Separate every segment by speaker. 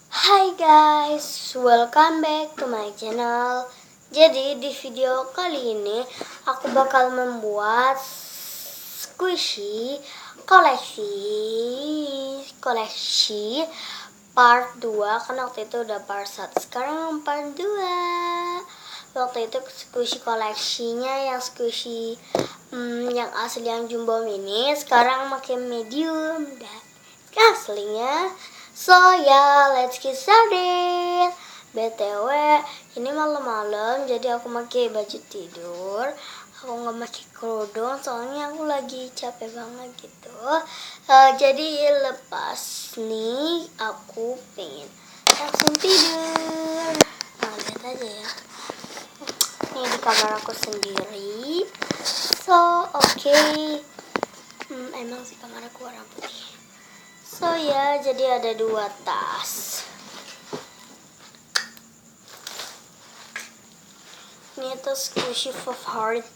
Speaker 1: Hai guys, welcome back to my channel. Jadi di video kali ini aku bakal membuat squishy koleksi part 2. Karena waktu itu udah part 1, sekarang part 2. Waktu itu squishy koleksinya yang squishy yang asli yang jumbo mini, sekarang makin medium dan aslinya. So ya, let's get started. BTW, ini malam-malam jadi aku pakai baju tidur. Aku nggak pakai kerudung soalnya aku lagi capek banget gitu. Jadi lepas nih aku pengen langsung tidur. Nah, lihat aja ya. Ini di kamar aku sendiri. So okay. Emang sih kamar aku warna putih. So ya, jadi ada 2 tas. Ini tuh squishy favorit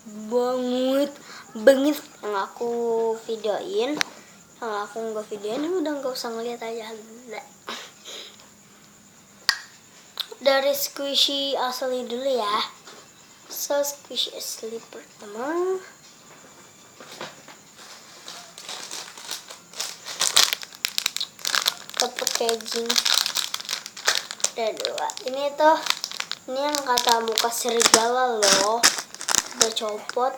Speaker 1: banget yang aku videoin. Yang aku nggak videoin udah nggak usah ngeliat aja. Dari squishy asli dulu ya. So squishy asli pertama. Packaging ada 2. Ini yang kata muka serigala loh, udah copot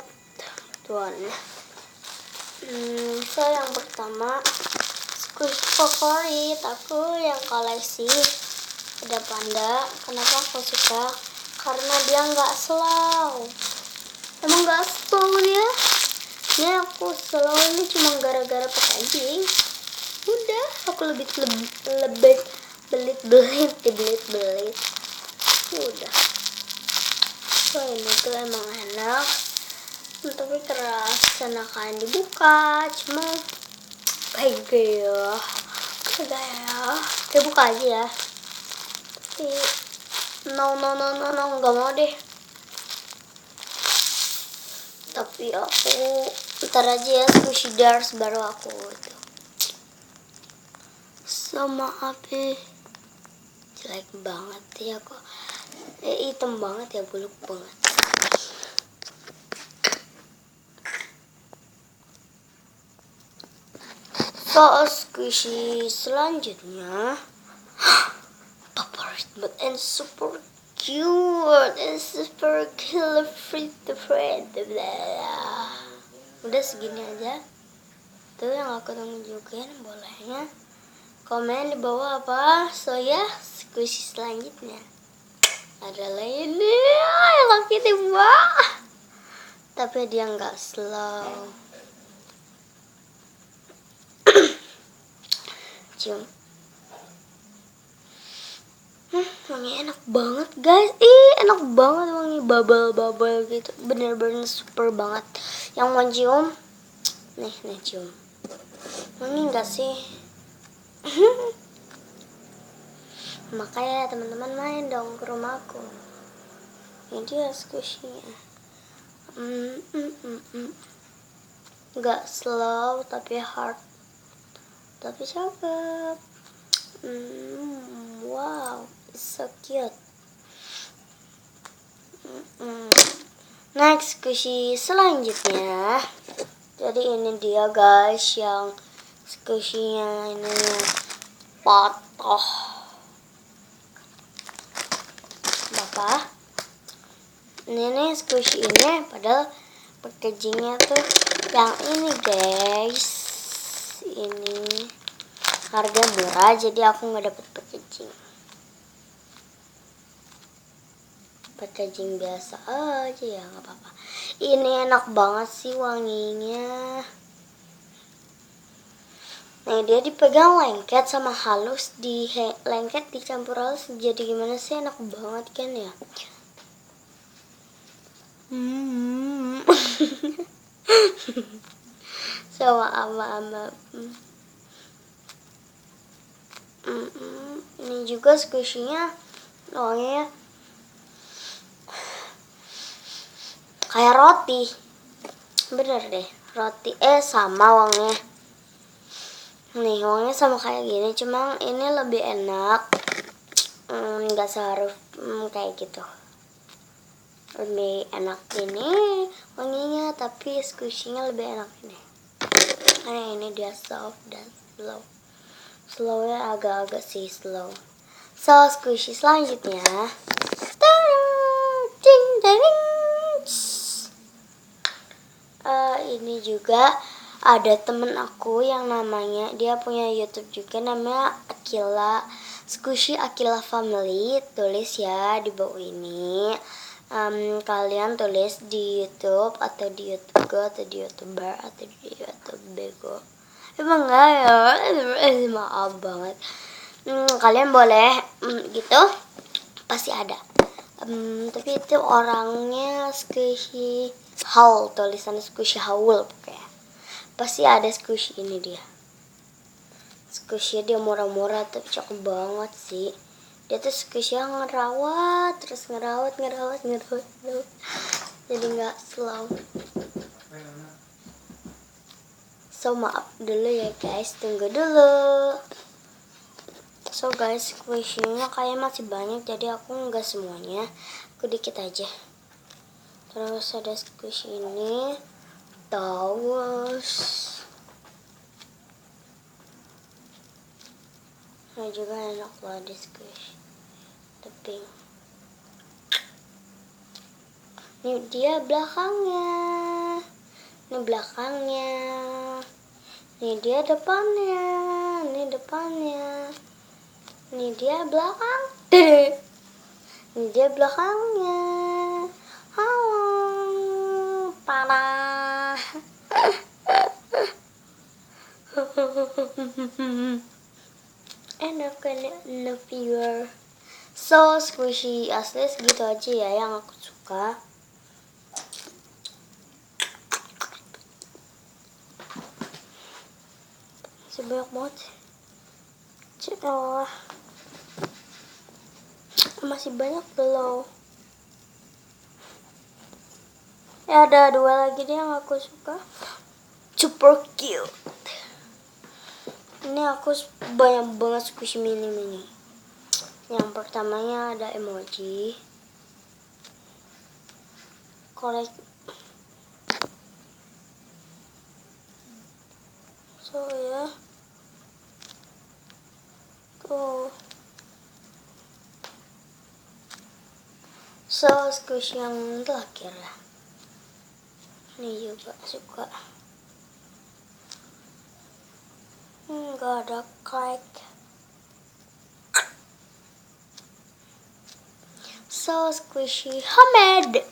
Speaker 1: tuan. So yang pertama squishy favorit aku yang koleksi ada panda. Kenapa aku suka? Karena dia nggak slow. Emang nggak slow dia? Ini aku slow ini cuma gara-gara packaging. Udah, aku lebih belit. Udah. So ini tuh emang enak. Tapi keras karena kan dibuka. Cuma kayak ya. Kita buka aja ya. Tapi no, nggak mau deh. Tapi aku ntar aja ya squishy dars baru aku itu. Sama api jelek banget ya kok, hitam banget ya, buluk banget. So squishy selanjutnya favorit but and super cute and super killer free to friend. Udah segini aja tuh yang aku tunjukin. Bolehnya komen di bawah apa. So ya, squishy selanjutnya adalah ini Hello Kitty. Wah, tapi dia nggak slow. Cium. Wangi enak banget guys. Enak banget wangi bubble gitu. Bener-bener super banget. Yang mau cium nih cium. Wangi nggak sih? Makanya teman-teman main dong ke rumahku. Ini dia squishy-nya. Nggak slow tapi hard, tapi cakep. Wow, it's so cute. Next squishy selanjutnya. Jadi ini dia guys yang squishy-nya ini patah. Bapak, ini nih squishy ini padahal packagingnya tuh yang ini guys. Ini harga murah jadi aku nggak dapet packaging biasa aja ya, nggak apa-apa. Ini enak banget sih wanginya. Nah, dia dipegang lengket sama halus, di lengket dicampur halus, jadi gimana sih, enak banget kan ya. Sama ama ini juga squishy-nya wanginya kayak roti. Bener deh, roti sama wanginya. Nih wanginya sama kayak gini, cuma ini lebih enak nggak seharus kayak gitu. Lebih enak ini wanginya, tapi squishy-nya lebih enak ini. Karena ini dia soft dan slow. Slownya agak-agak sih slow. So squishy selanjutnya. Ding ding. Ini juga ada temen aku yang namanya, dia punya YouTube juga namanya Akila Squishy Akila Family. Tulis ya di bawah ini. Kalian tulis di YouTube atau di YouTube Go atau di YouTuber atau di YouTube Bego. Emang enggak ya? Maaf banget. Kalian boleh gitu, pasti ada. Tapi itu orangnya Squishy Haul, tulisan Squishy Haul pokoknya. Pasti ada Squishy ini dia. Squishy dia murah-murah tapi cakep banget sih. Dia tuh Squishy yang ngerawat, terus ngerawat. Jadi nggak slow. So maaf dulu ya guys, tunggu dulu. So guys, squishy-nya kayak masih banyak, jadi aku nggak semuanya, aku dikit aja. Terus ada squishy ini, terus nah juga enak loh di squishy, tapi ini dia belakangnya, ini belakangnya, ini dia depannya, ini depannya. Ini dia belakang. Ini dia belakangnya. Halo, parah. Enak kan the viewer. So squishy asli segitu aja ya yang aku suka. Sebanyak banget. Oh. Masih banyak belum. Ya ada 2 lagi deh yang aku suka. Super cute. Ini aku banyak banget squishy mini. Yang pertamanya ada emoji. Kolek. So ya. Tuh. So squishy yang terakhir ya. Ini juga suka. Gak ada crack. So squishy homemade.